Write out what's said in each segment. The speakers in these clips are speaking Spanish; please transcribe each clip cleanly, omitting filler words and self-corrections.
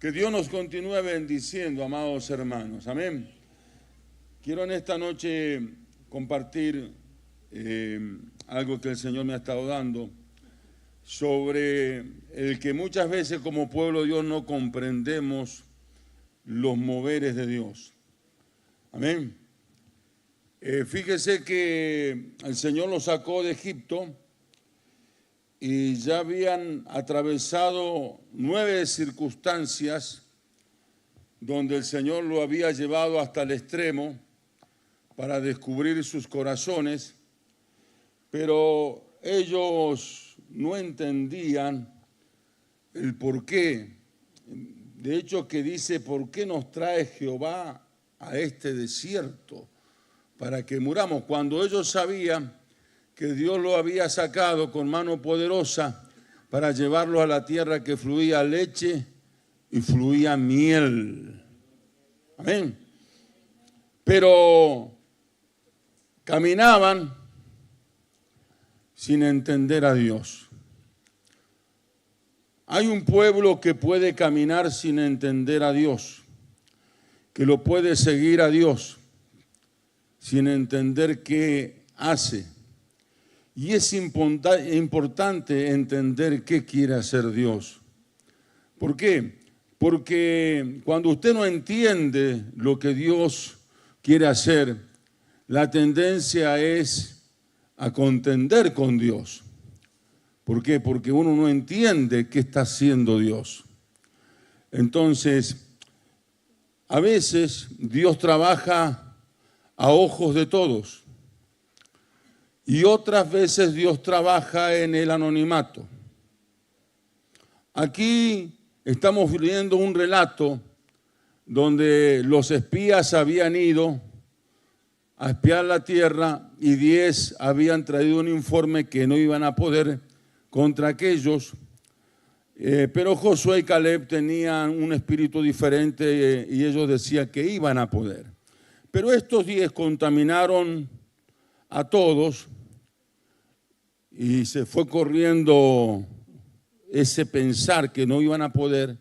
Que Dios nos continúe bendiciendo, amados hermanos. Amén. Quiero en esta noche compartir algo que el Señor me ha estado dando sobre el que muchas veces como pueblo de Dios no comprendemos los moveres de Dios. Amén. Fíjese que el Señor los sacó de Egipto y ya habían atravesado 9 circunstancias donde el Señor lo había llevado hasta el extremo para descubrir sus corazones, pero ellos no entendían el por qué. De hecho, que dice, ¿por qué nos trae Jehová a este desierto para que muramos? Cuando ellos sabían que Dios lo había sacado con mano poderosa para llevarlo a la tierra que fluía leche y fluía miel. Amén. Pero caminaban sin entender a Dios. Hay un pueblo que puede caminar sin entender a Dios, que lo puede seguir a Dios sin entender qué hace. Y es importante entender qué quiere hacer Dios. ¿Por qué? Porque cuando usted no entiende lo que Dios quiere hacer, la tendencia es a contender con Dios. ¿Por qué? Porque uno no entiende qué está haciendo Dios. Entonces, a veces Dios trabaja a ojos de todos. Y otras veces Dios trabaja en el anonimato. Aquí estamos viendo un relato donde los espías habían ido a espiar la tierra y 10 habían traído un informe que no iban a poder contra aquellos. Pero Josué y Caleb tenían un espíritu diferente y ellos decían que iban a poder. Pero estos 10 contaminaron a todos. Y se fue corriendo ese pensar que no iban a poder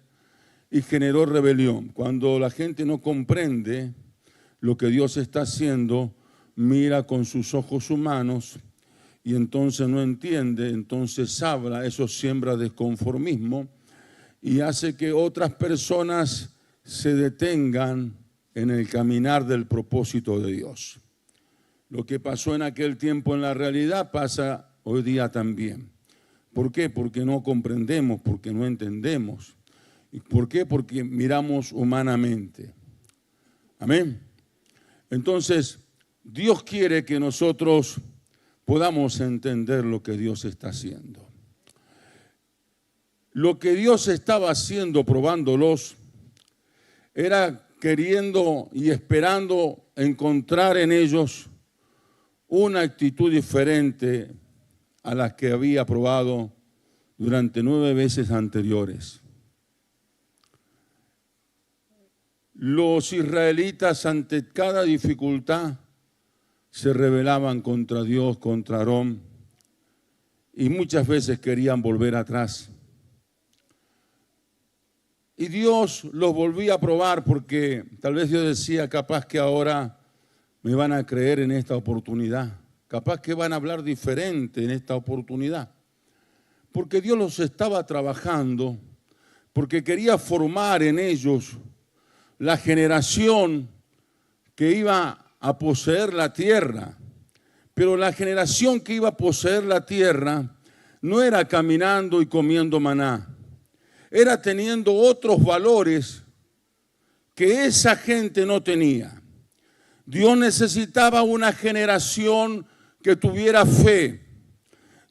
y generó rebelión. Cuando la gente no comprende lo que Dios está haciendo, mira con sus ojos humanos y entonces no entiende, entonces habla, eso siembra desconformismo y hace que otras personas se detengan en el caminar del propósito de Dios. Lo que pasó en aquel tiempo en la realidad pasa hoy día también. ¿Por qué? Porque no comprendemos, porque no entendemos. ¿Y por qué? Porque miramos humanamente. Amén. Entonces, Dios quiere que nosotros podamos entender lo que Dios está haciendo. Lo que Dios estaba haciendo, probándolos, era queriendo y esperando encontrar en ellos una actitud diferente a las que había probado durante 9 veces anteriores. Los israelitas ante cada dificultad se rebelaban contra Dios, contra Aarón, y muchas veces querían volver atrás. Y Dios los volvía a probar porque tal vez Dios decía, capaz que ahora me van a creer en esta oportunidad. Capaz que van a hablar diferente en esta oportunidad. Porque Dios los estaba trabajando, porque quería formar en ellos la generación que iba a poseer la tierra. Pero la generación que iba a poseer la tierra no era caminando y comiendo maná. Era teniendo otros valores que esa gente no tenía. Dios necesitaba una generación que tuviera fe.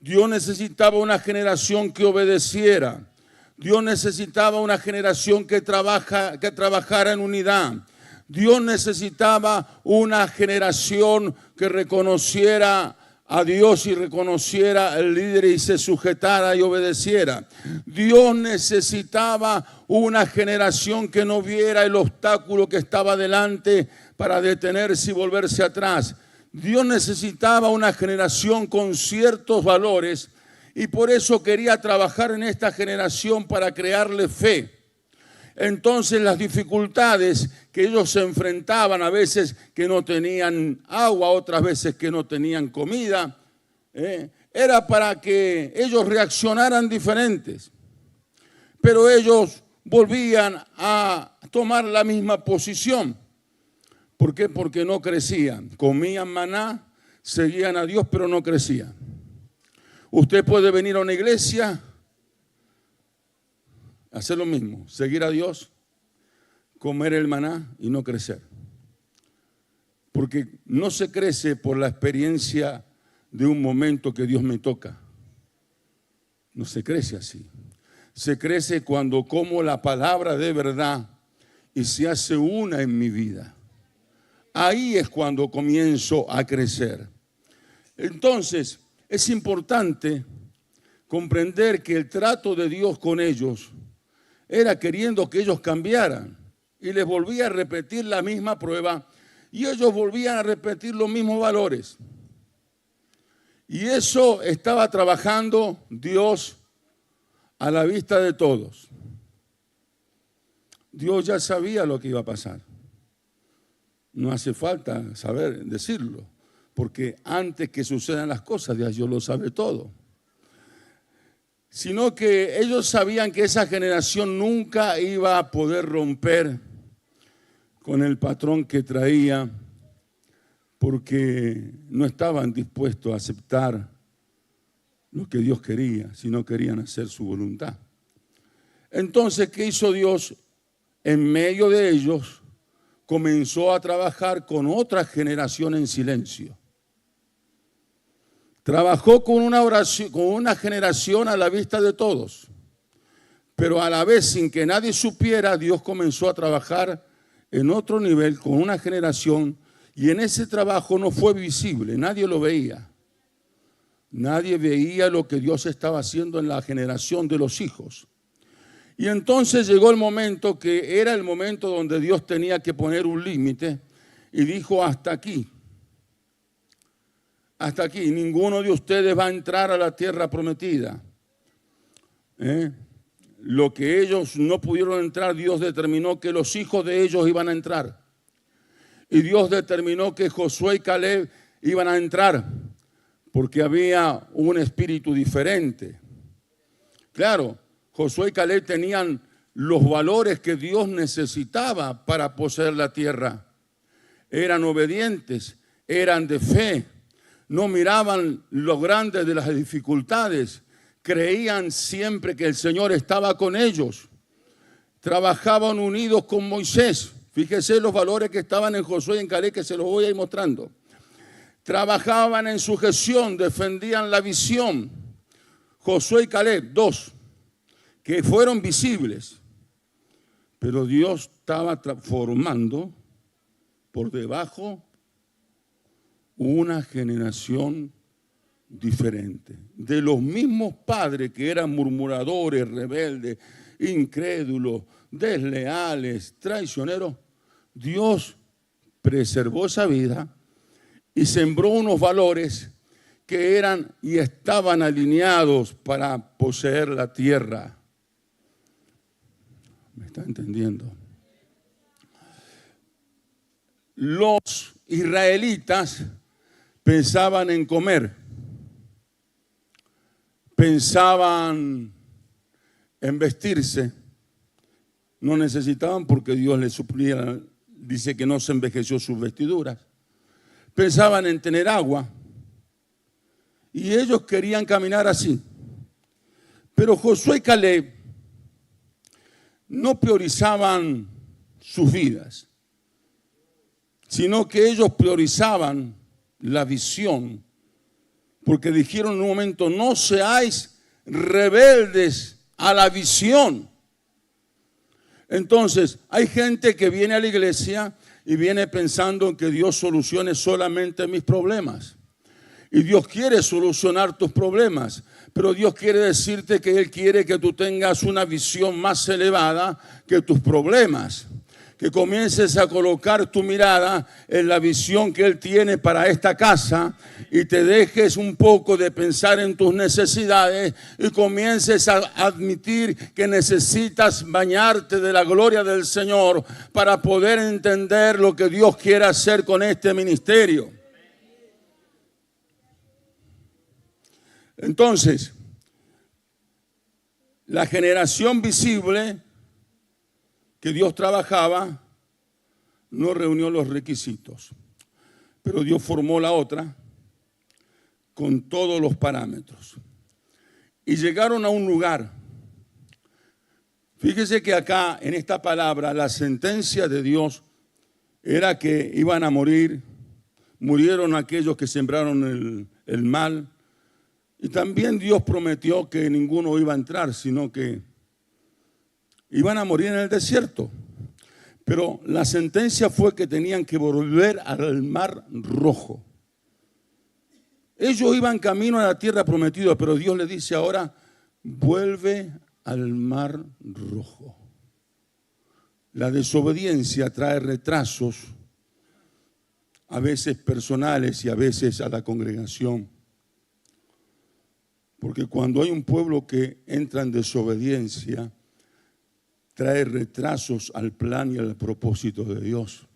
Dios necesitaba una generación que obedeciera. Dios necesitaba una generación que trabajara en unidad. Dios necesitaba una generación que reconociera a Dios y reconociera al líder y se sujetara y obedeciera. Dios necesitaba una generación que no viera el obstáculo que estaba delante para detenerse y volverse atrás. Dios necesitaba una generación con ciertos valores y por eso quería trabajar en esta generación para crearle fe. Entonces las dificultades que ellos se enfrentaban, a veces que no tenían agua, otras veces que no tenían comida, era para que ellos reaccionaran diferentes. Pero ellos volvían a tomar la misma posición. ¿Por qué? Porque no crecían. Comían maná, seguían a Dios, pero no crecían. Usted puede venir a una iglesia, hacer lo mismo, seguir a Dios, comer el maná y no crecer. Porque no se crece por la experiencia de un momento que Dios me toca. No se crece así. Se crece cuando como la palabra de verdad y se hace una en mi vida. Ahí es cuando comienzo a crecer. Entonces, es importante comprender que el trato de Dios con ellos era queriendo que ellos cambiaran. Y les volvía a repetir la misma prueba y ellos volvían a repetir los mismos valores. Y eso estaba trabajando Dios a la vista de todos. Dios ya sabía lo que iba a pasar. No hace falta saber decirlo, porque antes que sucedan las cosas, Dios lo sabe todo. Sino que ellos sabían que esa generación nunca iba a poder romper con el patrón que traía, porque no estaban dispuestos a aceptar lo que Dios quería, sino querían hacer su voluntad. Entonces, ¿qué hizo Dios? En medio de ellos, comenzó a trabajar con otra generación en silencio. Trabajó con una oración, con una generación a la vista de todos, pero a la vez sin que nadie supiera, Dios comenzó a trabajar en otro nivel con una generación, y en ese trabajo no fue visible, nadie lo veía. Nadie veía lo que Dios estaba haciendo en la generación de los hijos. Y entonces llegó el momento que era el momento donde Dios tenía que poner un límite y dijo: hasta aquí. Hasta aquí, ninguno de ustedes va a entrar a la tierra prometida. Lo que ellos no pudieron entrar, Dios determinó que los hijos de ellos iban a entrar. Y Dios determinó que Josué y Caleb iban a entrar, porque había un espíritu diferente. Claro, Josué y Caleb tenían los valores que Dios necesitaba para poseer la tierra. Eran obedientes, eran de fe, no miraban lo grande de las dificultades, creían siempre que el Señor estaba con ellos. Trabajaban unidos con Moisés. Fíjese los valores que estaban en Josué y en Caleb, que se los voy a ir mostrando. Trabajaban en sujeción, defendían la visión. Josué y Caleb, dos, que fueron visibles. Pero Dios estaba formando por debajo una generación diferente. De los mismos padres que eran murmuradores, rebeldes, incrédulos, desleales, traicioneros, Dios preservó esa vida y sembró unos valores que eran y estaban alineados para poseer la tierra. ¿Me está entendiendo? Los israelitas pensaban en comer, pensaban en vestirse, no necesitaban porque Dios les suplía, dice que no se envejeció sus vestiduras. Pensaban en tener agua y ellos querían caminar así. Pero Josué y Caleb no priorizaban sus vidas, sino que ellos priorizaban la visión, porque dijeron en un momento: no seáis rebeldes a la visión. Entonces, hay gente que viene a la iglesia y viene pensando en que Dios solucione solamente mis problemas. Y Dios quiere solucionar tus problemas, pero Dios quiere decirte que Él quiere que tú tengas una visión más elevada que tus problemas. que comiences a colocar tu mirada en la visión que Él tiene para esta casa y te dejes un poco de pensar en tus necesidades y comiences a admitir que necesitas bañarte de la gloria del Señor para poder entender lo que Dios quiere hacer con este ministerio. Entonces, la generación visible que Dios trabajaba no reunió los requisitos, pero Dios formó la otra con todos los parámetros. Y llegaron a un lugar. Fíjese que acá en esta palabra la sentencia de Dios era que iban a morir, murieron aquellos que sembraron el mal, y también Dios prometió que ninguno iba a entrar, sino que iban a morir en el desierto. Pero la sentencia fue que tenían que volver al Mar Rojo. Ellos iban camino a la tierra prometida, pero Dios les dice ahora, vuelve al Mar Rojo. La desobediencia trae retrasos, a veces personales y a veces a la congregación. Porque cuando hay un pueblo que entra en desobediencia, trae retrasos al plan y al propósito de Dios.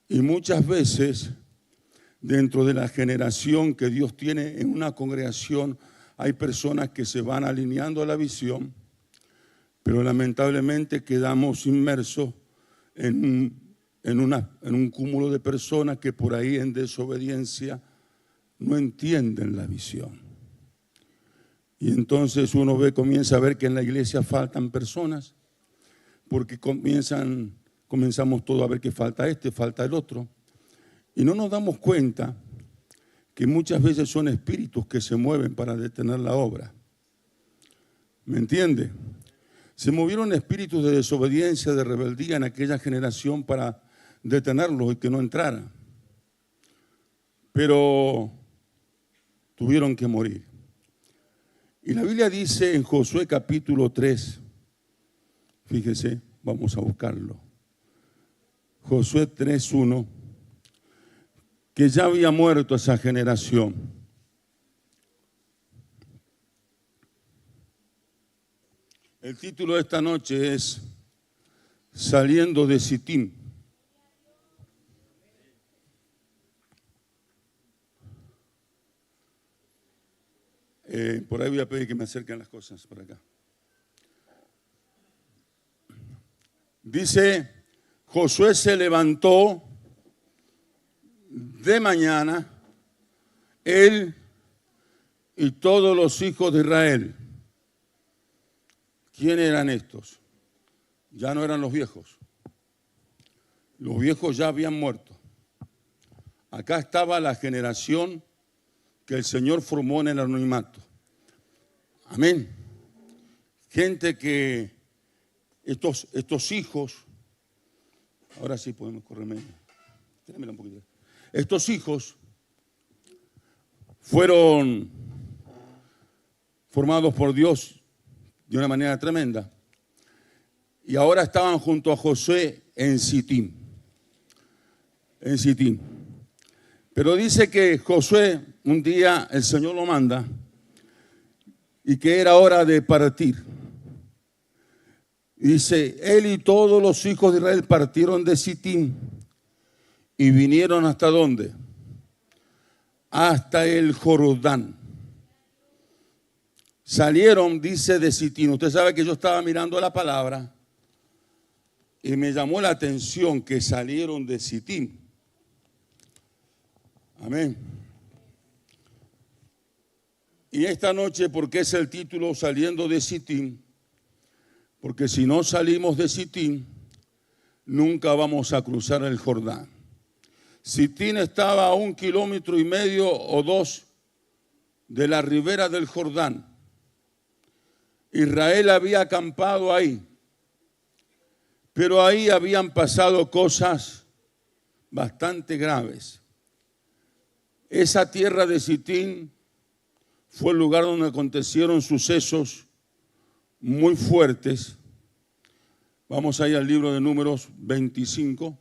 Y muchas veces, dentro de la generación que Dios tiene en una congregación, hay personas que se van alineando a la visión, pero lamentablemente quedamos inmersos en un cúmulo de personas que por ahí en desobediencia no entienden la visión. Y entonces uno comienza a ver que en la iglesia faltan personas, porque comenzamos todos a ver que falta falta el otro. Y no nos damos cuenta que muchas veces son espíritus que se mueven para detener la obra. ¿Me entiende? Se movieron espíritus de desobediencia, de rebeldía en aquella generación para detenerlos y que no entraran. Pero tuvieron que morir. Y la Biblia dice en Josué capítulo 3, fíjese, vamos a buscarlo. Josué 3:1, que ya había muerto esa generación. El título de esta noche es Saliendo de Sitín. Por ahí voy a pedir que me acerquen las cosas por acá. Dice, Josué se levantó de mañana, él y todos los hijos de Israel. ¿Quiénes eran estos? Ya no eran los viejos. Los viejos ya habían muerto. Acá estaba la generación que el Señor formó en el anonimato. Amén. Gente que estos hijos, ahora sí podemos correrme. Tráemela un poquito. Estos hijos fueron formados por Dios de una manera tremenda y ahora estaban junto a Josué en Sitín. En Sitín. Pero dice que Josué, un día el Señor lo manda y que era hora de partir. Dice, él y todos los hijos de Israel partieron de Sitín y vinieron ¿hasta dónde? Hasta el Jordán. Salieron, dice, de Sitín. Usted sabe que yo estaba mirando la palabra y me llamó la atención que salieron de Sitín. Amén. Y esta noche, ¿por qué es el título Saliendo de Sitín? Porque si no salimos de Sitín, nunca vamos a cruzar el Jordán. Sitín estaba a 1,5 kilómetros o 2 de la ribera del Jordán. Israel había acampado ahí, pero ahí habían pasado cosas bastante graves. Esa tierra de Sitín fue el lugar donde acontecieron sucesos muy fuertes, Vamos a ir al libro de Números 25.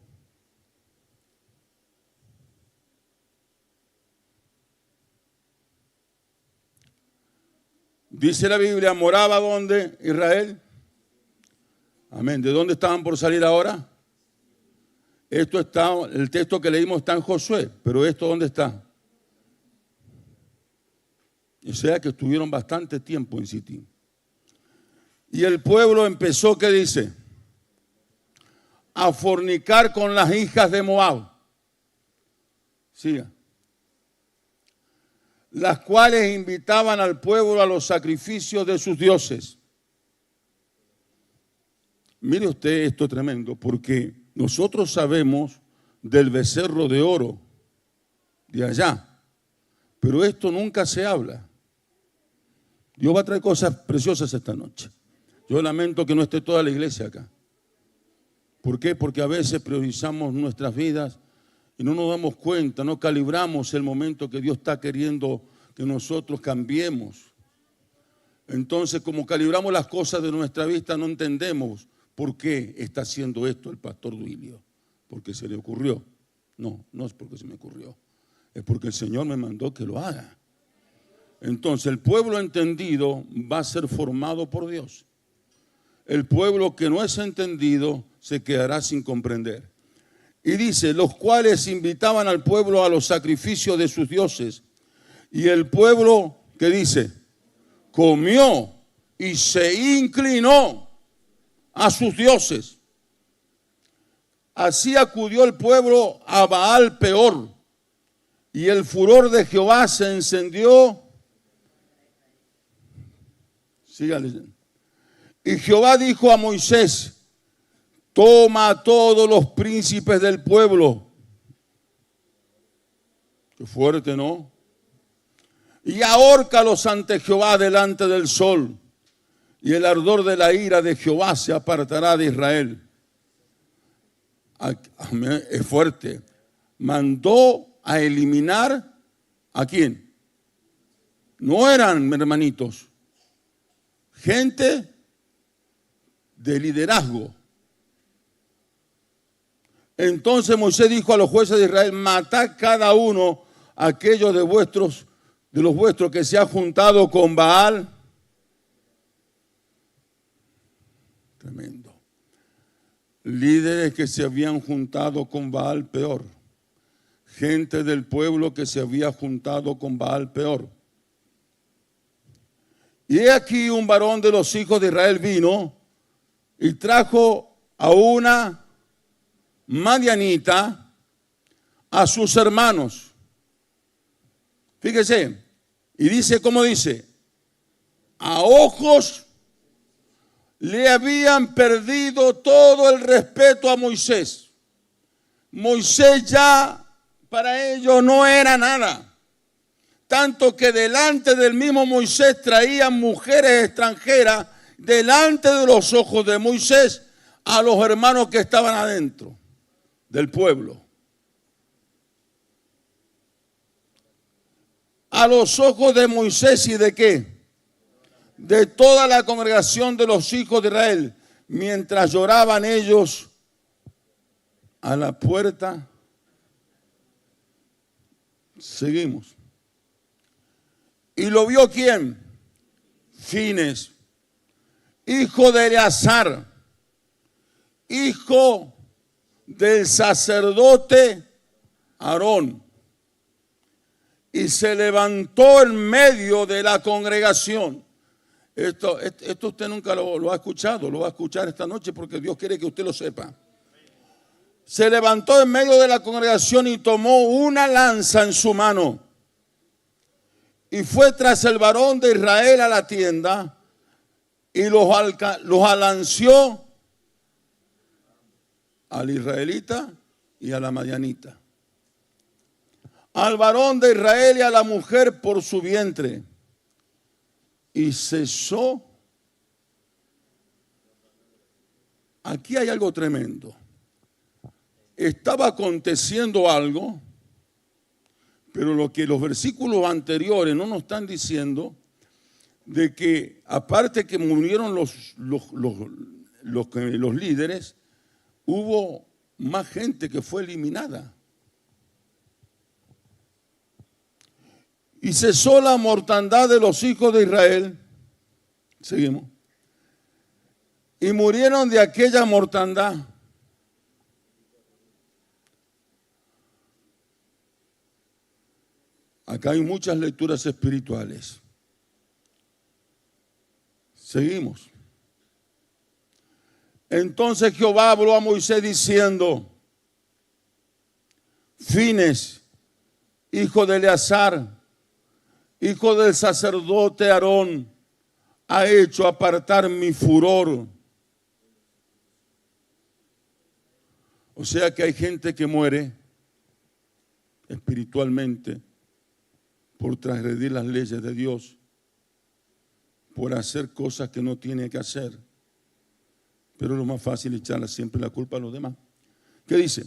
Dice la Biblia, ¿moraba dónde Israel? Amén. ¿De dónde estaban por salir ahora? Esto está, el texto que leímos está en Josué, pero ¿esto dónde está? O sea que estuvieron bastante tiempo en Sitín. Y el pueblo empezó, ¿qué dice? A fornicar con las hijas de Moab. Siga. Las cuales invitaban al pueblo a los sacrificios de sus dioses. Mire usted esto tremendo, porque nosotros sabemos del becerro de oro de allá, pero esto nunca se habla. Dios va a traer cosas preciosas esta noche. Yo lamento que no esté toda la iglesia acá. ¿Por qué? Porque a veces priorizamos nuestras vidas y no nos damos cuenta, no calibramos el momento que Dios está queriendo que nosotros cambiemos. Entonces, como calibramos las cosas de nuestra vista, no entendemos por qué está haciendo esto el pastor Duilio. Porque se le ocurrió. No, no es porque se me ocurrió. Es porque el Señor me mandó que lo haga. Entonces, el pueblo entendido va a ser formado por Dios. El pueblo que no es entendido se quedará sin comprender. Y dice, los cuales invitaban al pueblo a los sacrificios de sus dioses. Y el pueblo, ¿qué dice? Comió y se inclinó a sus dioses. Así acudió el pueblo a Baal Peor. Y el furor de Jehová se encendió. Sígale. Y Jehová dijo a Moisés, toma a todos los príncipes del pueblo. Qué fuerte, ¿no? Y ahórcalos ante Jehová delante del sol. Y el ardor de la ira de Jehová se apartará de Israel. Es fuerte. Mandó a eliminar ¿a quién? No eran hermanitos. Gente de liderazgo. Entonces Moisés dijo a los jueces de Israel, matad cada uno a aquellos de los vuestros que se ha juntado con Baal. Tremendo. Líderes que se habían juntado con Baal Peor. Gente del pueblo que se había juntado con Baal Peor. Y he aquí un varón de los hijos de Israel vino y trajo a una madianita a sus hermanos. Fíjese, y dice, ¿cómo dice? A ojos le habían perdido todo el respeto a Moisés. Moisés ya para ellos no era nada. Tanto que delante del mismo Moisés traían mujeres extranjeras delante de los ojos de Moisés a los hermanos que estaban adentro del pueblo. A los ojos de Moisés y de qué? De toda la congregación de los hijos de Israel, mientras lloraban ellos a la puerta. Seguimos. ¿Y lo vio quién? Fines, hijo de Eleazar, hijo del sacerdote Aarón. Y se levantó en medio de la congregación. Esto usted nunca lo ha escuchado, lo va a escuchar esta noche porque Dios quiere que usted lo sepa. Se levantó en medio de la congregación y tomó una lanza en su mano. Y fue tras el varón de Israel a la tienda y los alanceó al israelita y a la madianita. Al varón de Israel y a la mujer por su vientre. Y cesó. Aquí hay algo tremendo. Estaba aconteciendo algo, pero lo que los versículos anteriores no nos están diciendo, de que aparte que murieron los líderes, hubo más gente que fue eliminada. Y cesó la mortandad de los hijos de Israel. Seguimos. Y murieron de aquella mortandad. Acá hay muchas lecturas espirituales. Seguimos. Entonces Jehová habló a Moisés diciendo: Fines, hijo de Eleazar, hijo del sacerdote Aarón, ha hecho apartar mi furor. O sea que hay gente que muere espiritualmente por transgredir las leyes de Dios, por hacer cosas que no tiene que hacer. Pero lo más fácil es echarle siempre la culpa a los demás. ¿Qué dice?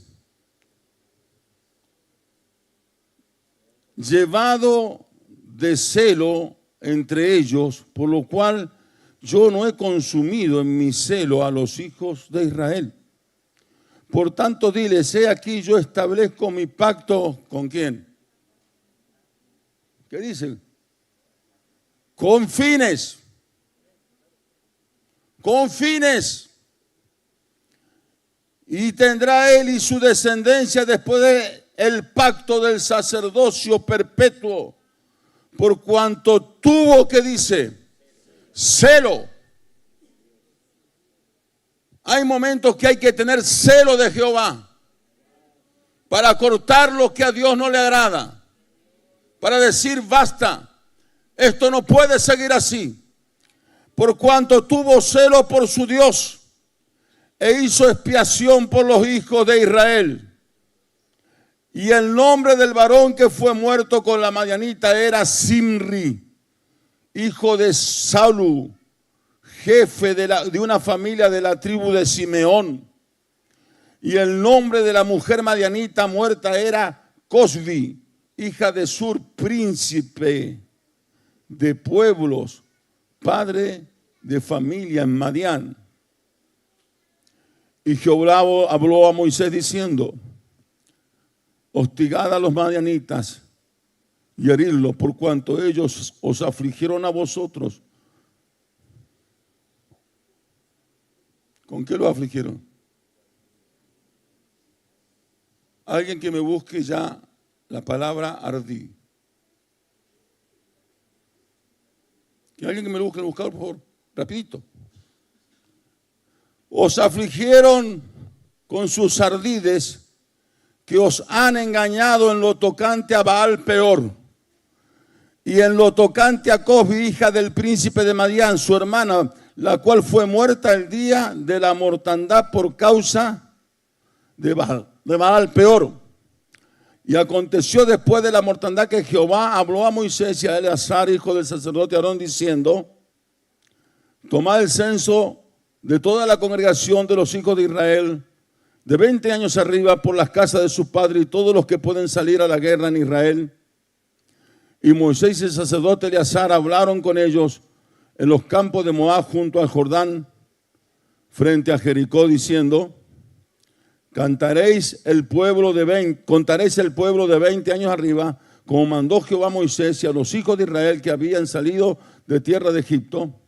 Llevado de celo entre ellos, por lo cual yo no he consumido en mi celo a los hijos de Israel. Por tanto, diles, he aquí yo establezco mi pacto, ¿con quién? ¿Qué dice? Con fines. Con fines. Y tendrá él y su descendencia después del pacto del sacerdocio perpetuo, por cuanto tuvo, ¿qué dice? Celo. Hay momentos que hay que tener celo de Jehová para cortar lo que a Dios no le agrada, para decir basta, esto no puede seguir así. Por cuanto tuvo celo por su Dios e hizo expiación por los hijos de Israel. Y el nombre del varón que fue muerto con la madianita era Simri, hijo de Salu, jefe de una familia de la tribu de Simeón. Y el nombre de la mujer madianita muerta era Cosbi, hija de Sur, príncipe de pueblos, padre de familia en Madián. Y Jehová habló a Moisés diciendo: hostigad a los madianitas y heridlos, por cuanto ellos os afligieron a vosotros. ¿Con qué los afligieron? Alguien que me busque ya la palabra ardí. Que alguien que me lo busque en el buscador, por favor, rapidito. Os afligieron con sus ardides, que os han engañado en lo tocante a Baal Peor, y en lo tocante a Cosbi, hija del príncipe de Madián, su hermana, la cual fue muerta el día de la mortandad por causa de Baal Peor. Y aconteció después de la mortandad que Jehová habló a Moisés y a Eleazar, hijo del sacerdote Aarón, diciendo: tomad el censo de toda la congregación de los hijos de Israel, de 20 años arriba, por las casas de sus padres, y todos los que pueden salir a la guerra en Israel. Y Moisés y el sacerdote Eleazar hablaron con ellos en los campos de Moab junto al Jordán, frente a Jericó, diciendo: contaréis el pueblo de 20 años arriba, como mandó Jehová a Moisés y a los hijos de Israel que habían salido de tierra de Egipto.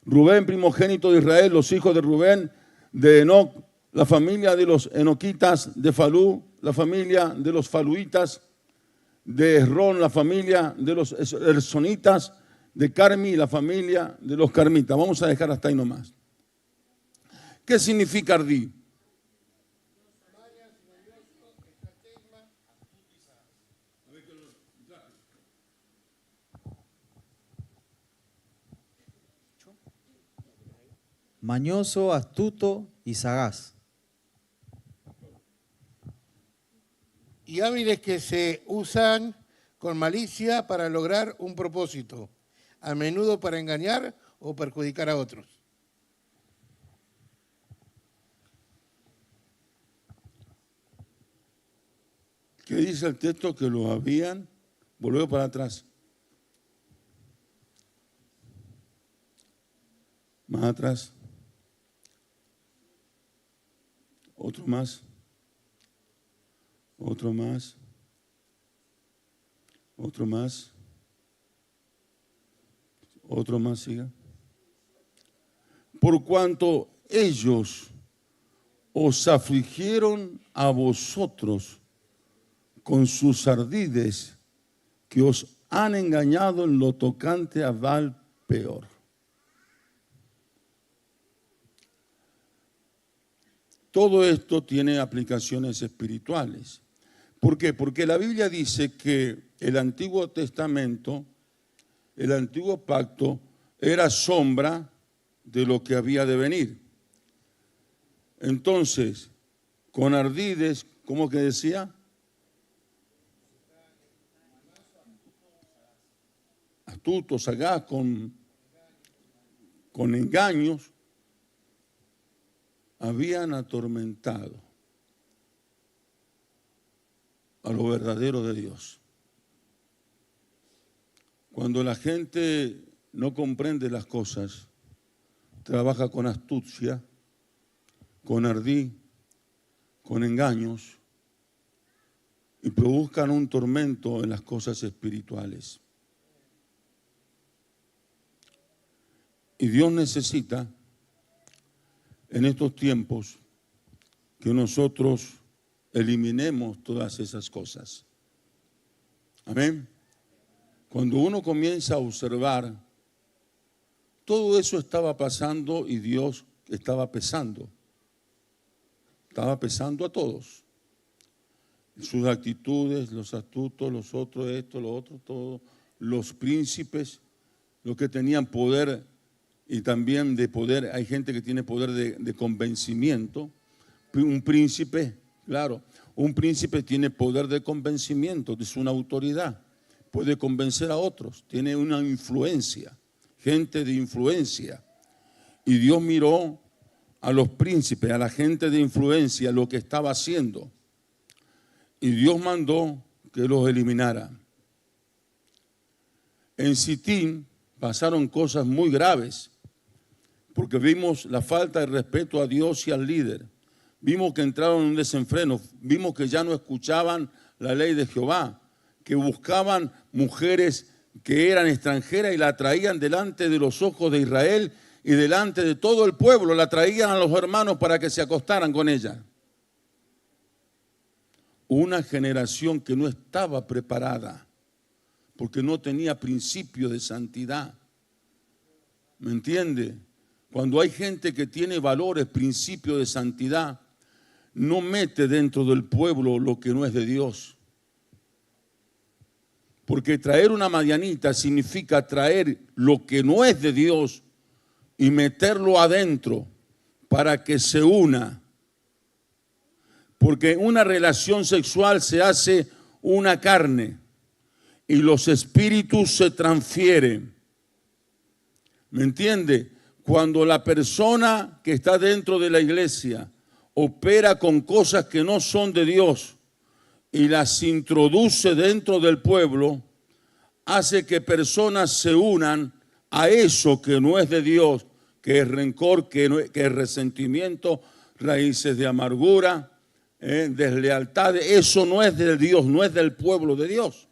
Rubén, primogénito de Israel, los hijos de Rubén, de Enoc, la familia de los enoquitas, de Falú, la familia de los faluitas, de Esrón, la familia de los ersonitas, de Carmi, la familia de los carmitas. Vamos a dejar hasta ahí nomás. ¿Qué significa ardí? Mañoso, astuto y sagaz. Y hábiles que se usan con malicia para lograr un propósito, a menudo para engañar o perjudicar a otros. ¿Qué dice el texto? Que lo habían, volvió para atrás. Más atrás. Otro más. Otro más. Otro más. Otro más, siga. Por cuanto ellos os afligieron a vosotros con sus ardides, que os han engañado en lo tocante a Baal peor. Todo esto tiene aplicaciones espirituales. ¿Por qué? Porque la Biblia dice que el Antiguo Testamento, el Antiguo Pacto, era sombra de lo que había de venir. Entonces, con ardides, ¿cómo que decía? Astuto, sagaz, con engaños, habían atormentado a lo verdadero de Dios. Cuando la gente no comprende las cosas, trabaja con astucia, con ardid, con engaños, y provocan un tormento en las cosas espirituales. Y Dios necesita en estos tiempos que nosotros eliminemos todas esas cosas. Amén. Cuando uno comienza a observar, todo eso estaba pasando y Dios estaba pesando. Estaba pesando a todos. Sus actitudes, los astutos, los otros, esto, lo otro, todo. Los príncipes, los que tenían poder y también de poder, hay gente que tiene poder de convencimiento. Un príncipe, claro, un príncipe tiene poder de convencimiento, es una autoridad. Puede convencer a otros, tiene una influencia, gente de influencia. Y Dios miró a los príncipes, a la gente de influencia, lo que estaba haciendo. Y Dios mandó que los eliminara. En Sitín pasaron cosas muy graves, porque vimos la falta de respeto a Dios y al líder. Vimos que entraron en un desenfreno, vimos que ya no escuchaban la ley de Jehová, que buscaban mujeres que eran extranjeras y la traían delante de los ojos de Israel y delante de todo el pueblo, la traían a los hermanos para que se acostaran con ella. Una generación que no estaba preparada, porque no tenía principio de santidad. ¿Me entiende? Cuando hay gente que tiene valores, principios de santidad, no mete dentro del pueblo lo que no es de Dios. Porque traer una madianita significa traer lo que no es de Dios y meterlo adentro para que se una. Porque una relación sexual se hace una carne y los espíritus se transfieren. ¿Me entiende? Cuando la persona que está dentro de la iglesia opera con cosas que no son de Dios y las introduce dentro del pueblo, hace que personas se unan a eso que no es de Dios, que es rencor, que es resentimiento, raíces de amargura, deslealtad. Eso no es de Dios, no es del pueblo de Dios.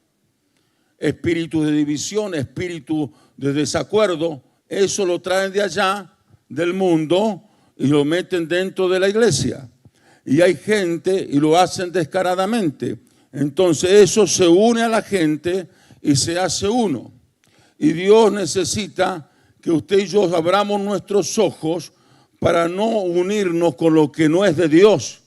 Espíritus de división, espíritu de desacuerdo, eso lo traen de allá, del mundo, y lo meten dentro de la iglesia. Y hay gente, y lo hacen descaradamente. Entonces eso se une a la gente y se hace uno. Y Dios necesita que usted y yo abramos nuestros ojos para no unirnos con lo que no es de Dios.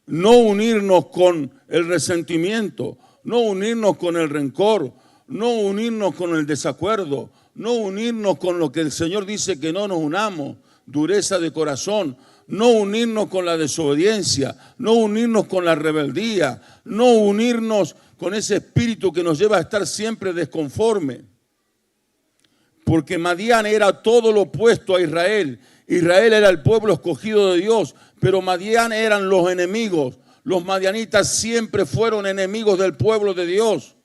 No unirnos con el resentimiento, no unirnos con el rencor, no unirnos con el desacuerdo, no unirnos con lo que el Señor dice que no nos unamos, dureza de corazón, no unirnos con la desobediencia, no unirnos con la rebeldía, no unirnos con ese espíritu que nos lleva a estar siempre desconforme. Porque Madián era todo lo opuesto a Israel. Israel era el pueblo escogido de Dios, pero Madián eran los enemigos. Los madianitas siempre fueron enemigos del pueblo de Dios.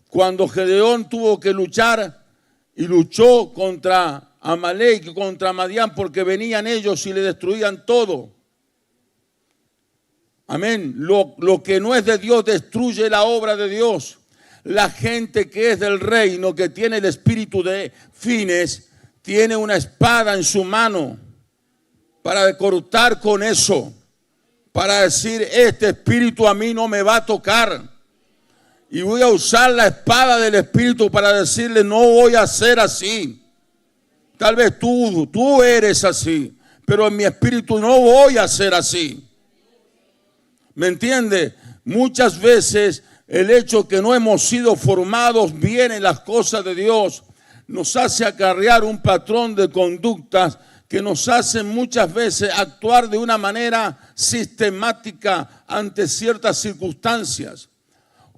Cuando Gedeón tuvo que luchar y luchó contra Amalek contra Madián, porque venían ellos y le destruían todo. Amén. Lo que no es de Dios destruye la obra de Dios. La gente que es del reino, que tiene el espíritu de fines, tiene una espada en su mano para cortar con eso, para decir, este espíritu a mí no me va a tocar. Y voy a usar la espada del espíritu para decirle, no voy a ser así. Tal vez tú eres así, pero en mi espíritu no voy a ser así. ¿Me entiende? Muchas veces el hecho que no hemos sido formados bien en las cosas de Dios nos hace acarrear un patrón de conductas que nos hacen muchas veces actuar de una manera sistemática ante ciertas circunstancias.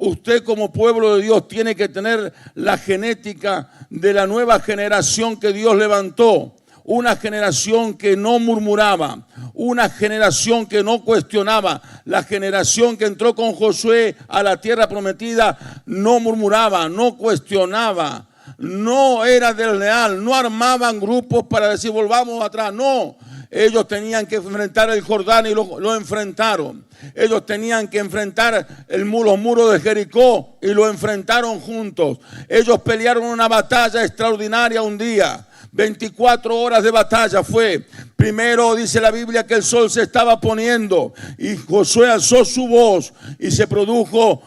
Usted como pueblo de Dios tiene que tener la genética de la nueva generación que Dios levantó. Una generación que no murmuraba, una generación que no cuestionaba. La generación que entró con Josué a la tierra prometida no murmuraba, no cuestionaba, no era desleal, no armaban grupos para decir volvamos atrás, no. Ellos tenían que enfrentar el Jordán y lo enfrentaron. Ellos tenían que enfrentar los muros de Jericó y lo enfrentaron juntos. Ellos pelearon una batalla extraordinaria un día. 24 horas de batalla fue. Primero dice la Biblia que el sol se estaba poniendo y Josué alzó su voz y se produjo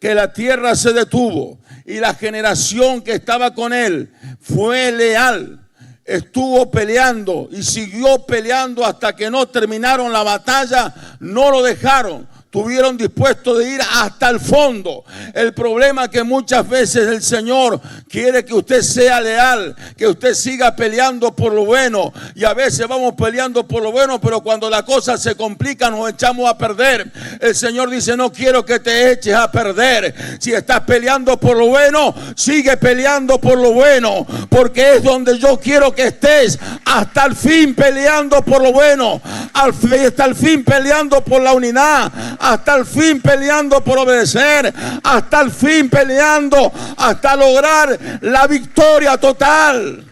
que la tierra se detuvo. Y la generación que estaba con él fue leal. Estuvo peleando y siguió peleando hasta que no terminaron la batalla, no lo dejaron. Estuvieron dispuestos de ir hasta el fondo. El problema es que muchas veces el Señor quiere que usted sea leal, que usted siga peleando por lo bueno. Y a veces vamos peleando por lo bueno, pero cuando la cosa se complica nos echamos a perder. El Señor dice, no quiero que te eches a perder. Si estás peleando por lo bueno, sigue peleando por lo bueno, porque es donde yo quiero que estés. Hasta el fin peleando por lo bueno, hasta el fin peleando por la unidad, hasta el fin peleando por obedecer, hasta el fin peleando hasta lograr la victoria total.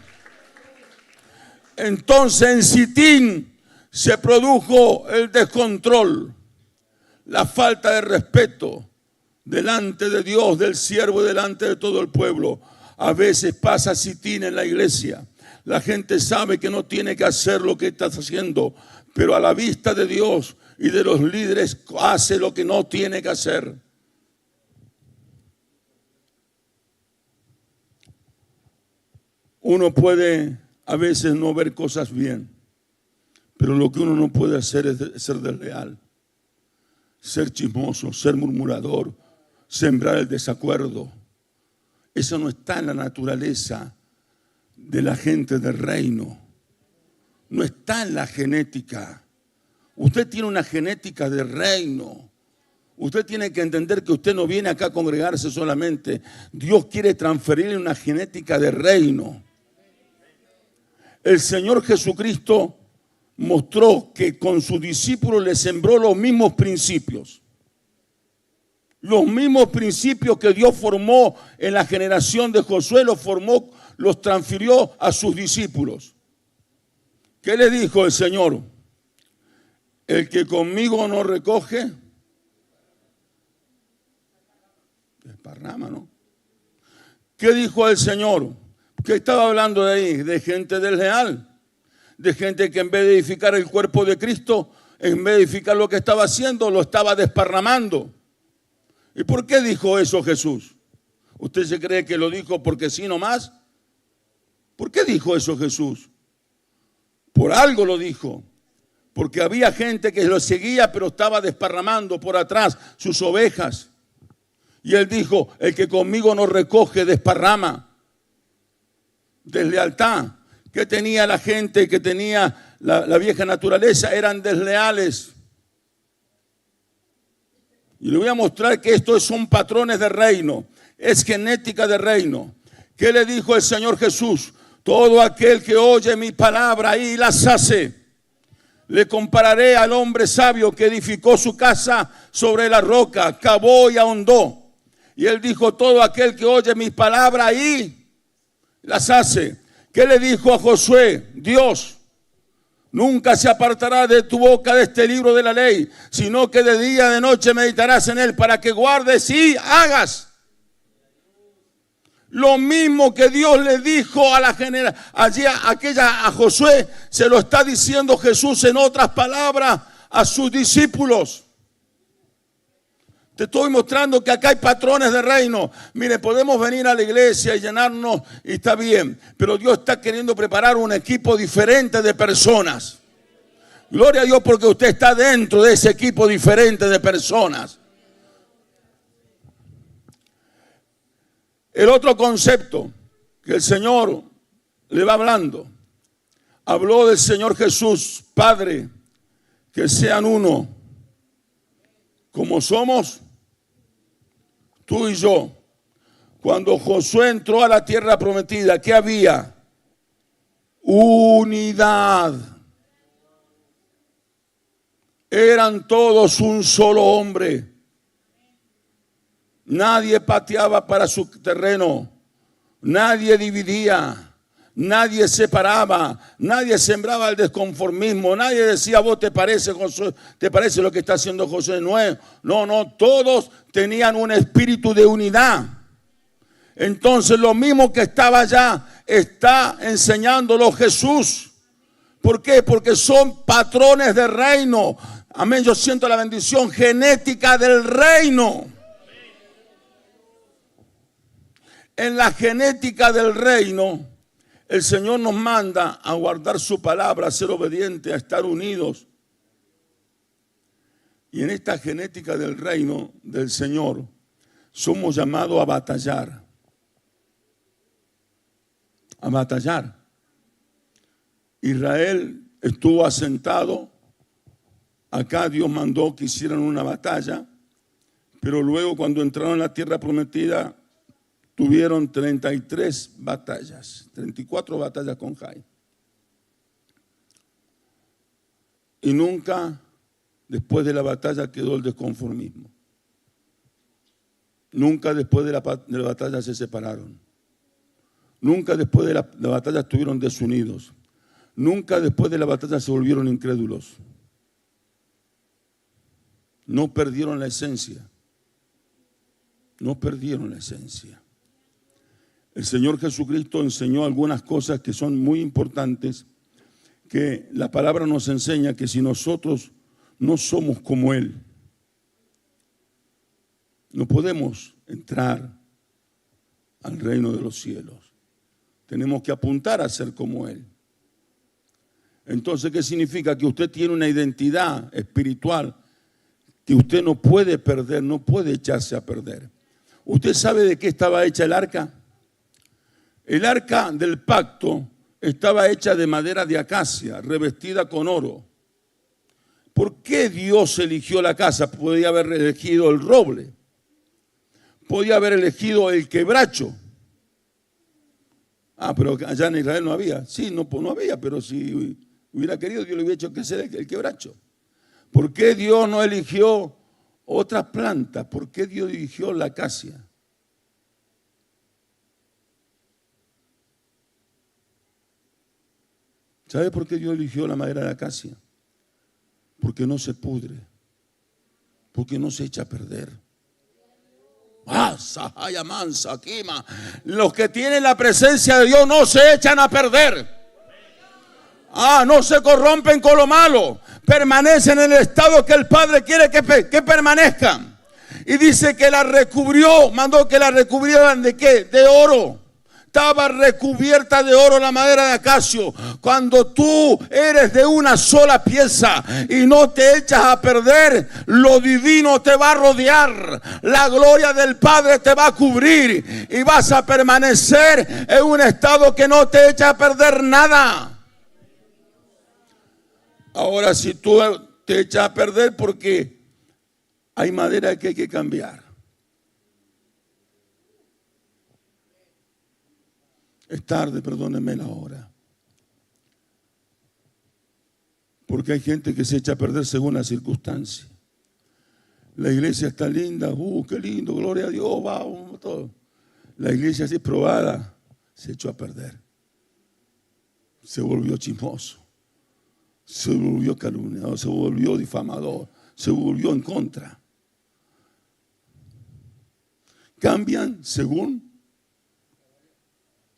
Entonces en Sitín se produjo el descontrol, la falta de respeto delante de Dios, del siervo y delante de todo el pueblo. A veces pasa Sitín en la iglesia. La gente sabe que no tiene que hacer lo que está haciendo, pero a la vista de Dios y de los líderes hace lo que no tiene que hacer. Uno puede a veces no ver cosas bien, pero lo que uno no puede hacer es ser desleal, ser chismoso, ser murmurador, sembrar el desacuerdo. Eso no está en la naturaleza de la gente del reino. No está en la genética. Usted tiene una genética de reino. Usted tiene que entender que usted no viene acá a congregarse solamente. Dios quiere transferirle una genética de reino. El Señor Jesucristo mostró que con sus discípulos le sembró los mismos principios. Los mismos principios que Dios formó en la generación de Josué, los transfirió a sus discípulos. ¿Qué le dijo el Señor? El que conmigo no recoge, desparrama, ¿no? ¿Qué dijo el Señor? ¿Qué estaba hablando de ahí? De gente desleal, de gente que en vez de edificar el cuerpo de Cristo, en vez de edificar lo que estaba haciendo, lo estaba desparramando. ¿Y por qué dijo eso Jesús? ¿Usted se cree que lo dijo porque sí nomás? ¿Por qué dijo eso Jesús? Por algo lo dijo. Porque había gente que lo seguía, pero estaba desparramando por atrás sus ovejas. Y él dijo, el que conmigo no recoge, desparrama. Deslealtad. ¿Qué tenía la gente que tenía la vieja naturaleza? Eran desleales. Y le voy a mostrar que estos son patrones de reino. Es genética de reino. ¿Qué le dijo el Señor Jesús? Todo aquel que oye mi palabra y las hace, le compararé al hombre sabio que edificó su casa sobre la roca, cavó y ahondó. Y él dijo, todo aquel que oye mis palabras y las hace. ¿Qué le dijo a Josué? Dios: nunca se apartará de tu boca de este libro de la ley, sino que de día y de noche meditarás en él, para que guardes y hagas. Lo mismo que Dios le dijo a la a Josué, se lo está diciendo Jesús en otras palabras a sus discípulos. Te estoy mostrando que acá hay patrones de reino. Mire, podemos venir a la iglesia y llenarnos y está bien, pero Dios está queriendo preparar un equipo diferente de personas. Gloria a Dios, porque usted está dentro de ese equipo diferente de personas. El otro concepto que el Señor le va hablando, habló del Señor Jesús: Padre, que sean uno, como somos tú y yo. Cuando Josué entró a la tierra prometida, ¿qué había? Unidad. Eran todos un solo hombre. Nadie pateaba para su terreno, nadie dividía, nadie separaba, nadie sembraba el desconformismo, nadie decía: vos te parece, Josué, te parece lo que está haciendo Josué. No, todos tenían un espíritu de unidad. Entonces lo mismo que estaba allá está enseñándolo Jesús. ¿Por qué? Porque son patrones de reino. Amén, yo siento la bendición genética del reino. En la genética del reino, el Señor nos manda a guardar su palabra, a ser obedientes, a estar unidos. Y en esta genética del reino del Señor, somos llamados a batallar. A batallar. Israel estuvo asentado. Acá Dios mandó que hicieran una batalla. Pero luego, cuando entraron en la tierra prometida, tuvieron 33 batallas, 34 batallas con Jai. Y nunca después de la batalla quedó el desconformismo. Nunca después de la batalla se separaron. Nunca después de la batalla estuvieron desunidos. Nunca después de la batalla se volvieron incrédulos. No perdieron la esencia. No perdieron la esencia. El Señor Jesucristo enseñó algunas cosas que son muy importantes, que la palabra nos enseña que si nosotros no somos como Él, no podemos entrar al reino de los cielos. Tenemos que apuntar a ser como Él. Entonces, ¿qué significa? Que usted tiene una identidad espiritual que usted no puede perder, no puede echarse a perder. ¿Usted sabe de qué estaba hecha el arca? El arca del pacto estaba hecha de madera de acacia, revestida con oro. ¿Por qué Dios eligió la casa? Podía haber elegido el roble. Podía haber elegido el quebracho. Pero allá en Israel no había. Sí, no había, pero si hubiera querido, Dios le hubiera hecho que sea el quebracho. ¿Por qué Dios no eligió otras plantas? ¿Por qué Dios eligió la acacia? ¿Sabe por qué Dios eligió la madera de acacia? Porque no se pudre, porque no se echa a perder. Los que tienen la presencia de Dios no se echan a perder. No se corrompen con lo malo. Permanecen en el estado que el Padre quiere que permanezcan. Y dice que la recubrió, mandó que la recubrieran ¿de qué? De oro. Estaba recubierta de oro la madera de acacio. Cuando tú eres de una sola pieza y no te echas a perder, lo divino te va a rodear. La gloria del Padre te va a cubrir y vas a permanecer en un estado que no te echa a perder nada. Ahora, si tú te echas a perder porque hay madera que hay que cambiar. Es tarde, perdónenme la hora. Porque hay gente que se echa a perder según las circunstancias. La iglesia está linda, qué lindo, gloria a Dios, vamos, todo. La iglesia así probada se echó a perder. se volvió chismoso, se volvió calumniador, se volvió difamador, se volvió en contra. Cambian según,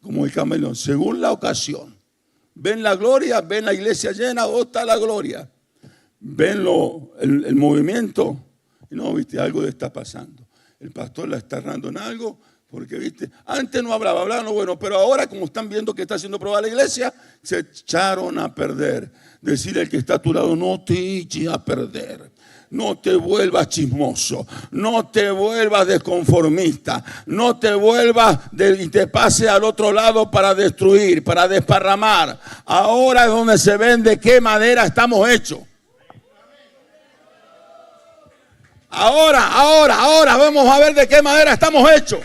como el camaleón, según la ocasión. Ven la gloria, ven la iglesia llena, ¿dónde está la gloria? Ven el movimiento, y no, viste, algo está pasando. El pastor la está errando en algo, porque viste, antes no hablaba no bueno, pero ahora como están viendo que está siendo probada la iglesia, se echaron a perder. Decirle al que está a tu lado, no te eches a perder. No te vuelvas chismoso, no te vuelvas desconformista, no te vuelvas y te pase al otro lado para destruir, para desparramar. Ahora es donde se ven de qué madera estamos hechos. Ahora vamos a ver de qué madera estamos hechos.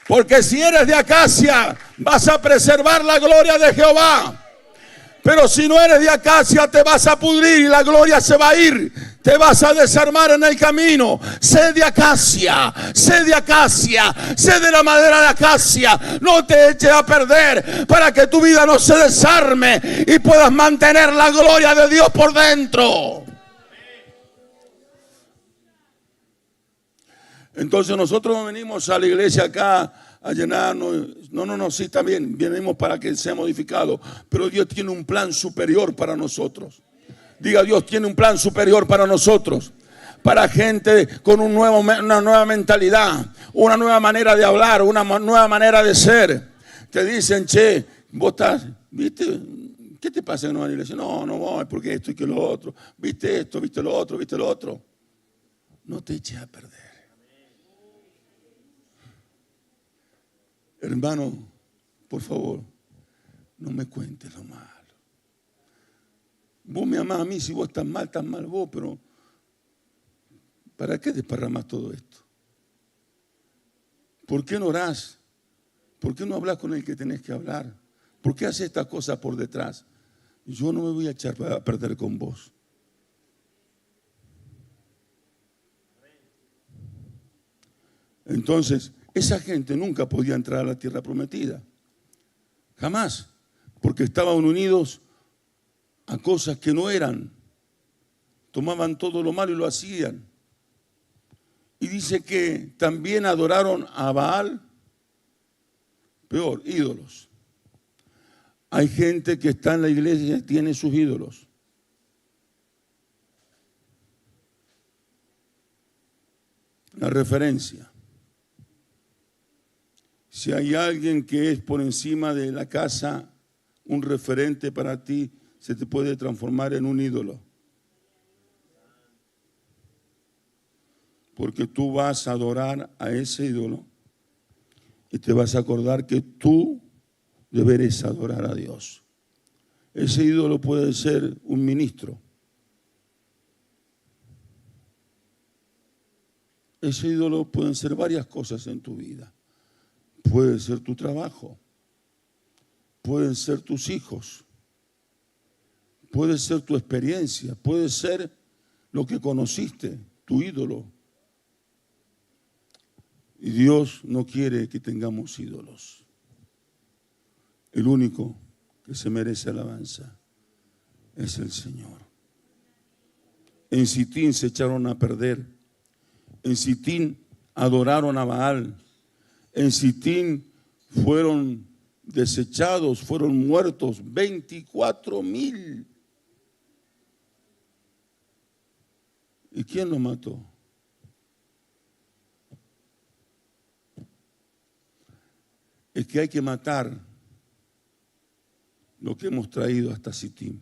Porque si eres de acacia, vas a preservar la gloria de Jehová. Pero si no eres de acacia, te vas a pudrir y la gloria se va a ir. Te vas a desarmar en el camino. Sé de acacia, sé de acacia, sé de la madera de acacia. No te eches a perder para que tu vida no se desarme y puedas mantener la gloria de Dios por dentro. Entonces nosotros no venimos a la iglesia acá a llenarnos. No, sí, también venimos para que sea modificado. Pero Dios tiene un plan superior para nosotros. Diga, Dios tiene un plan superior para nosotros. Para gente con una nueva mentalidad, una nueva manera de hablar, una nueva manera de ser. Te dicen, che, vos estás, ¿viste? ¿Qué te pasa que no vas a la iglesia? No voy, porque esto y que lo otro. ¿Viste esto, viste lo otro, viste lo otro? No te eches a perder. Hermano, por favor, no me cuentes lo malo. Vos me amás a mí, si vos estás mal vos, pero ¿para qué desparramás todo esto? ¿Por qué no orás? ¿Por qué no hablas con el que tenés que hablar? ¿Por qué haces estas cosas por detrás? Yo no me voy a echar a perder con vos. Entonces, esa gente nunca podía entrar a la tierra prometida. Jamás. Porque estaban unidos a cosas que no eran. Tomaban todo lo malo y lo hacían. Y dice que también adoraron a Baal. Peor, ídolos. Hay gente que está en la iglesia y tiene sus ídolos. La referencia. Si hay alguien que es por encima de la casa, un referente para ti, se te puede transformar en un ídolo. Porque tú vas a adorar a ese ídolo y te vas a acordar que tú deberes adorar a Dios. Ese ídolo puede ser un ministro. Ese ídolo pueden ser varias cosas en tu vida. Puede ser tu trabajo, pueden ser tus hijos, puede ser tu experiencia, puede ser lo que conociste, tu ídolo. Y Dios no quiere que tengamos ídolos. El único que se merece alabanza es el Señor. En Sitín se echaron a perder, en Sitín adoraron a Baal. En Sitín fueron desechados, fueron muertos 24,000. ¿Y quién los mató? Es que hay que matar lo que hemos traído hasta Sitín.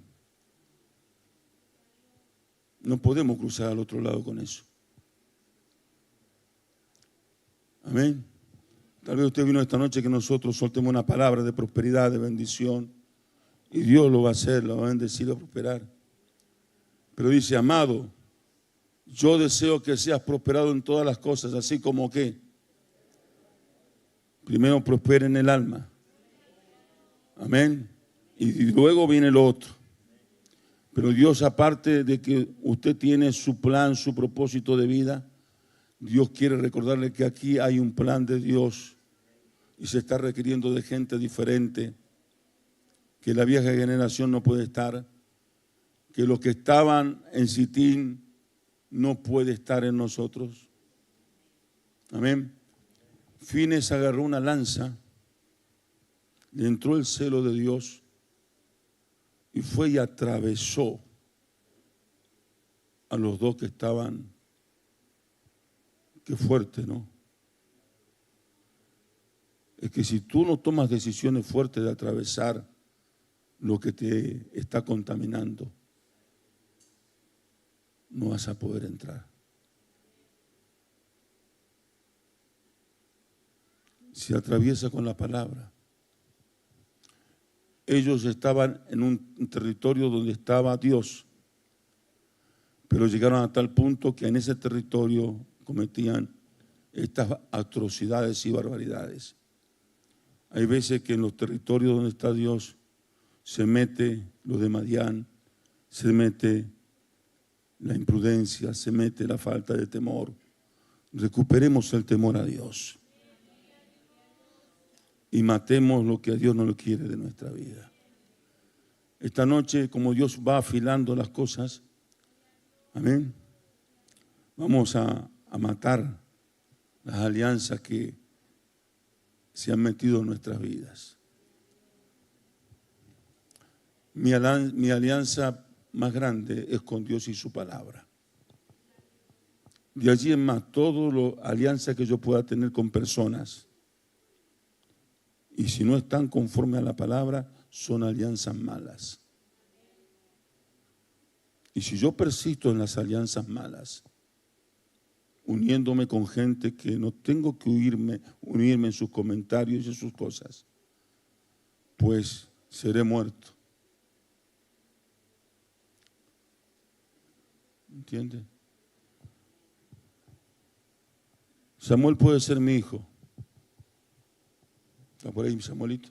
No podemos cruzar al otro lado con eso. Amén. Tal vez usted vino esta noche que nosotros soltemos una palabra de prosperidad, de bendición. Y Dios lo va a hacer, lo va a bendecir, a prosperar. Pero dice, amado, yo deseo que seas prosperado en todas las cosas, así como que primero prospera en el alma. Amén. Y luego viene lo otro. Pero Dios, aparte de que usted tiene su plan, su propósito de vida, Dios quiere recordarle que aquí hay un plan de Dios y se está requiriendo de gente diferente, que la vieja generación no puede estar, que los que estaban en Sitín no puede estar en nosotros. Amén. Fines agarró una lanza, le entró el celo de Dios y fue y atravesó a los dos que estaban. Qué fuerte, ¿no? Es que si tú no tomas decisiones fuertes de atravesar lo que te está contaminando, no vas a poder entrar. Se atraviesa con la palabra. Ellos estaban en un territorio donde estaba Dios, pero llegaron a tal punto que en ese territorio cometían estas atrocidades y barbaridades. Hay veces que en los territorios donde está Dios se mete lo de Madián, se mete la imprudencia, se mete la falta de temor. Recuperemos el temor a Dios y matemos lo que a Dios no lo quiere de nuestra vida. Esta noche, como Dios va afilando las cosas, amén, vamos a matar las alianzas que se han metido en nuestras vidas. Mi alianza más grande es con Dios y su palabra. De allí en más, todas las alianzas que yo pueda tener con personas, y si no están conforme a la palabra, son alianzas malas. Y si yo persisto en las alianzas malas, uniéndome con gente que no tengo que unirme en sus comentarios y en sus cosas, pues seré muerto. ¿Entiende? Samuel puede ser mi hijo. ¿Está por ahí Samuelito?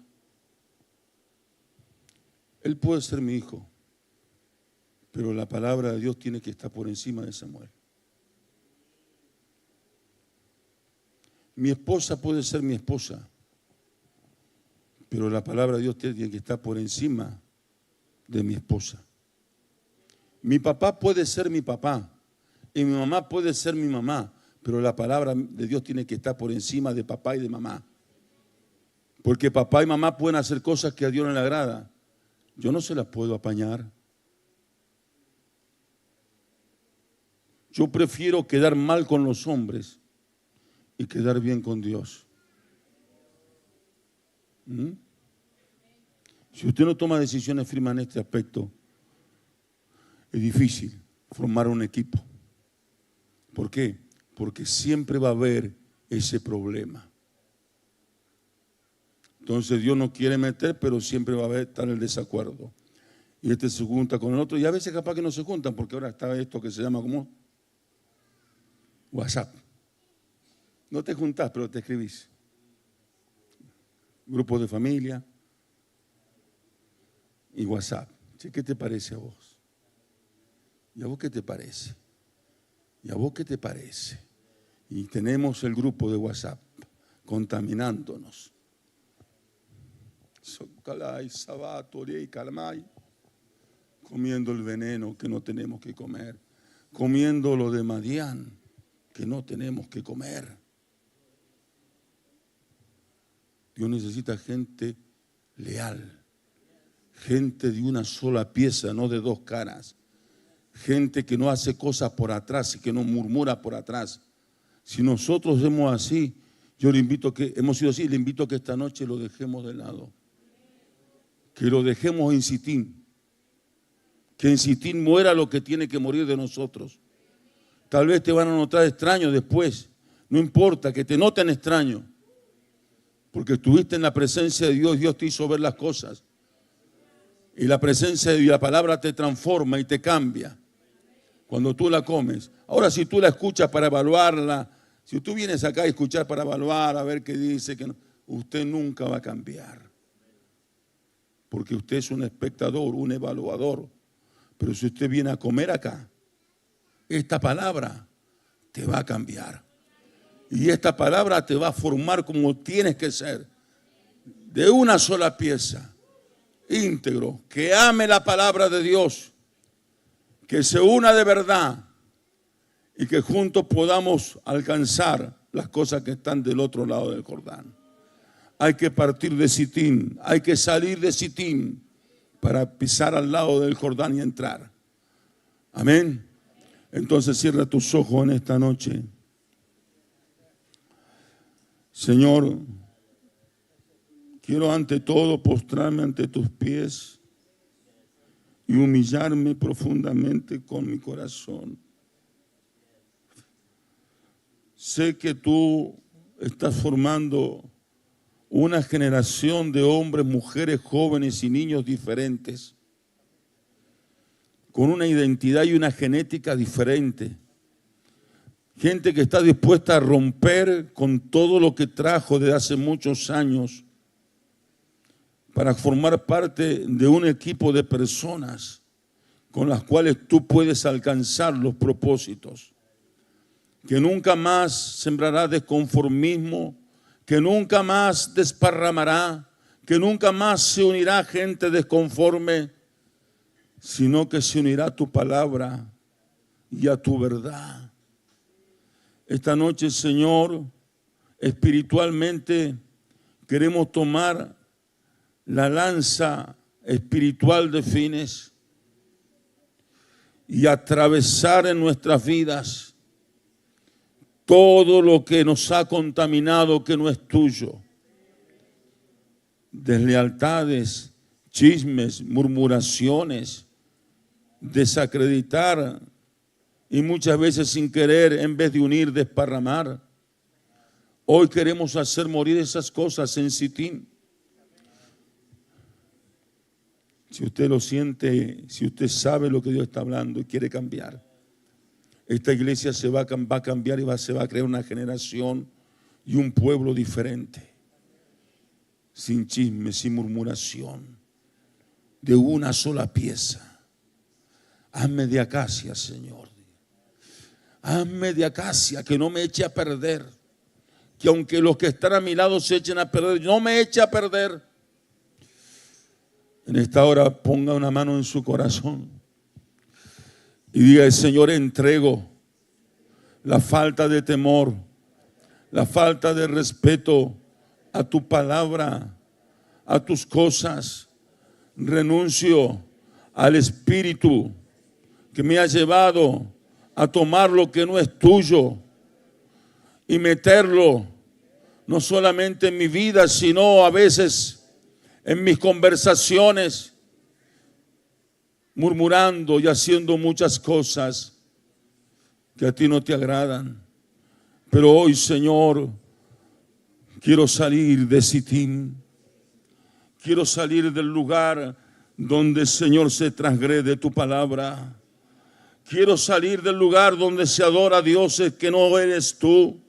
Él puede ser mi hijo, pero la palabra de Dios tiene que estar por encima de Samuel. Mi esposa puede ser mi esposa, pero la palabra de Dios tiene que estar por encima de mi esposa. Mi papá puede ser mi papá y mi mamá puede ser mi mamá, pero la palabra de Dios tiene que estar por encima de papá y de mamá. Porque papá y mamá pueden hacer cosas que a Dios no le agrada. Yo no se las puedo apañar. Yo prefiero quedar mal con los hombres y quedar bien con Dios. Si usted no toma decisiones firmes en este aspecto, es difícil formar un equipo. ¿Por qué? Porque siempre va a haber ese problema. Entonces Dios no quiere meter, pero siempre va a estar el desacuerdo. Y este se junta con el otro, y a veces capaz que no se juntan, porque ahora está esto que se llama como WhatsApp. No te juntás, pero te escribís. Grupos de familia y WhatsApp. ¿Qué te parece a vos? ¿Y a vos qué te parece? ¿Y a vos qué te parece? Y tenemos el grupo de WhatsApp contaminándonos. Comiendo el veneno que no tenemos que comer, comiendo lo de Madián que no tenemos que comer. Dios necesita gente leal, gente de una sola pieza, no de dos caras, gente que no hace cosas por atrás y que no murmura por atrás. Si nosotros somos así, yo le invito a que, hemos sido así, le invito a que esta noche lo dejemos de lado. Que lo dejemos en Sitín. Que en Sitín muera lo que tiene que morir de nosotros. Tal vez te van a notar extraño después. No importa, que te noten extraño. Porque estuviste en la presencia de Dios, Dios te hizo ver las cosas. Y la presencia de Dios, la palabra te transforma y te cambia. Cuando tú la comes. Ahora si tú la escuchas para evaluarla, si tú vienes acá a escuchar para evaluar, a ver qué dice, que no, usted nunca va a cambiar. Porque usted es un espectador, un evaluador. Pero si usted viene a comer acá, esta palabra te va a cambiar. Y esta palabra te va a formar como tienes que ser. de una sola pieza, íntegro, que ame la palabra de Dios, que se una de verdad y que juntos podamos alcanzar las cosas que están del otro lado del Jordán. Hay que partir de Sitín, hay que salir de Sitín para pisar al lado del Jordán y entrar. Amén. Entonces cierra tus ojos en esta noche. Señor, quiero ante todo postrarme ante tus pies y humillarme profundamente con mi corazón. Sé que tú estás formando una generación de hombres, mujeres, jóvenes y niños diferentes, con una identidad y una genética diferente. Gente que está dispuesta a romper con todo lo que trajo desde hace muchos años para formar parte de un equipo de personas con las cuales tú puedes alcanzar los propósitos. Que nunca más sembrará desconformismo, que nunca más desparramará, que nunca más se unirá gente desconforme, sino que se unirá a tu palabra y a tu verdad. Esta noche, Señor, espiritualmente queremos tomar la lanza espiritual de Fines y atravesar en nuestras vidas todo lo que nos ha contaminado que no es tuyo. Deslealtades, chismes, murmuraciones, desacreditar y muchas veces sin querer, en vez de unir, desparramar. Hoy queremos hacer morir esas cosas en Sitín. Si usted lo siente, si usted sabe lo que Dios está hablando y quiere cambiar, esta iglesia va a cambiar y se va a crear una generación y un pueblo diferente, sin chisme, sin murmuración, de una sola pieza. Hazme de acacia, Señor. Hazme de acacia, que no me eche a perder. Que aunque los que están a mi lado se echen a perder, no me eche a perder. En esta hora ponga una mano en su corazón y diga: Señor, entrego la falta de temor, la falta de respeto a tu palabra, a tus cosas. Renuncio al espíritu que me ha llevado a tomar lo que no es tuyo y meterlo no solamente en mi vida, sino a veces en mis conversaciones, murmurando y haciendo muchas cosas que a ti no te agradan. Pero hoy, Señor, quiero salir de Sitín. Quiero salir del lugar donde, Señor, se transgrede tu palabra. Quiero salir del lugar donde se adora a dioses que no eres tú.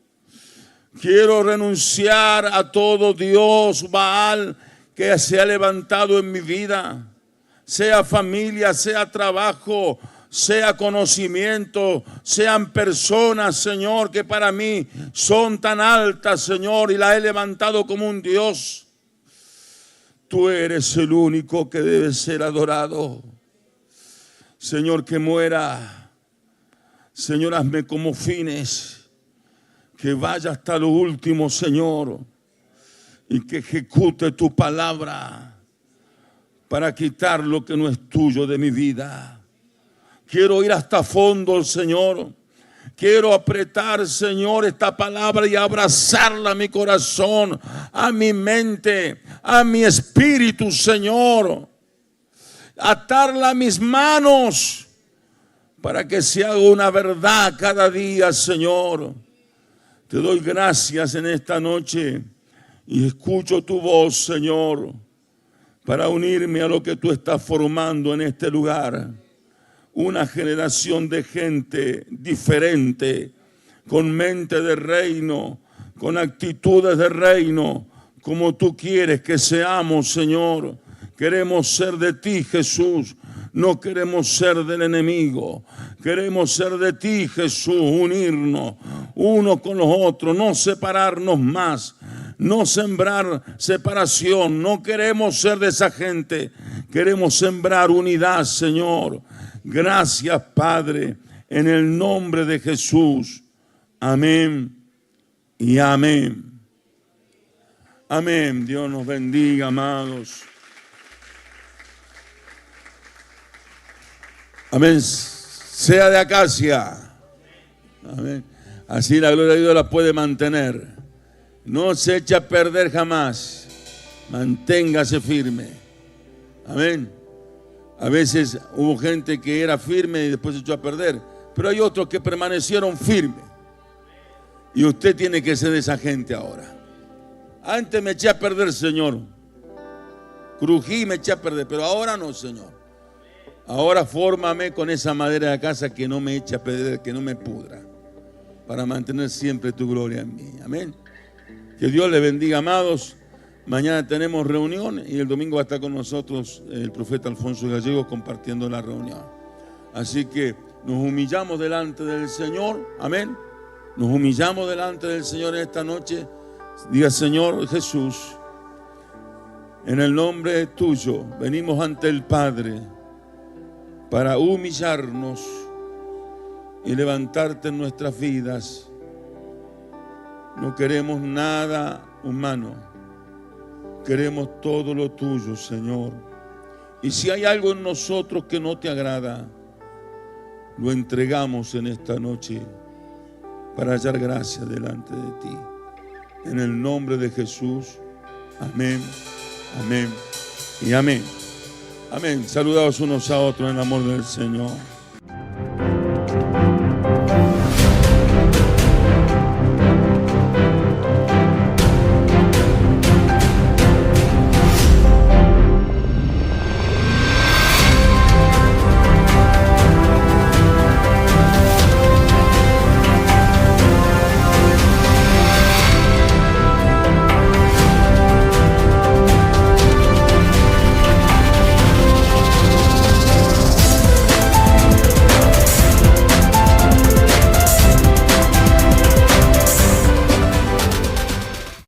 Quiero renunciar a todo Dios Baal que se ha levantado en mi vida, sea familia, sea trabajo, sea conocimiento, sean personas, Señor, que para mí son tan altas, Señor, y las he levantado como un Dios. Tú eres el único que debe ser adorado. Señor, que muera. Señor, hazme como Fines, que vaya hasta lo último, Señor, y que ejecute tu palabra para quitar lo que no es tuyo de mi vida. Quiero ir hasta fondo, Señor. Quiero apretar, Señor, esta palabra y abrazarla a mi corazón, a mi mente, a mi espíritu, Señor. Atarla a mis manos para que se haga una verdad cada día, Señor. Te doy gracias en esta noche y escucho tu voz, Señor, para unirme a lo que tú estás formando en este lugar. Una generación de gente diferente, con mente de reino, con actitudes de reino, como tú quieres que seamos, Señor. Queremos ser de ti, Jesús. No queremos ser del enemigo. Queremos ser de ti, Jesús, unirnos unos con los otros, no separarnos más. no sembrar separación. No queremos ser de esa gente. Queremos sembrar unidad, Señor. Gracias, Padre, en el nombre de Jesús. Amén y amén. Amén. Dios nos bendiga, amados. Amén. Sea de acacia. Amén. Así la gloria de Dios la puede mantener. No se eche a perder jamás. Manténgase firme. Amén. A veces hubo gente que era firme y después se echó a perder. Pero hay otros que permanecieron firmes. Y usted tiene que ser de esa gente ahora. Antes me eché a perder, Señor. Crují y me eché a perder. Pero ahora no, Señor. Ahora fórmame con esa madera de casa que no me eche a perder, que no me pudra. Para mantener siempre tu gloria en mí. Amén. Que Dios les bendiga, amados. Mañana tenemos reunión y el domingo va a estar con nosotros el profeta Alfonso Gallego compartiendo la reunión. Así que nos humillamos delante del Señor. Amén. Nos humillamos delante del Señor en esta noche. Diga: Señor Jesús, en el nombre tuyo venimos ante el Padre para humillarnos y levantarte en nuestras vidas. No queremos nada humano, queremos todo lo tuyo, Señor. Y si hay algo en nosotros que no te agrada, lo entregamos en esta noche para hallar gracia delante de ti. En el nombre de Jesús. Amén, amén y amén. Amén. Saludaos unos a otros en el amor del Señor.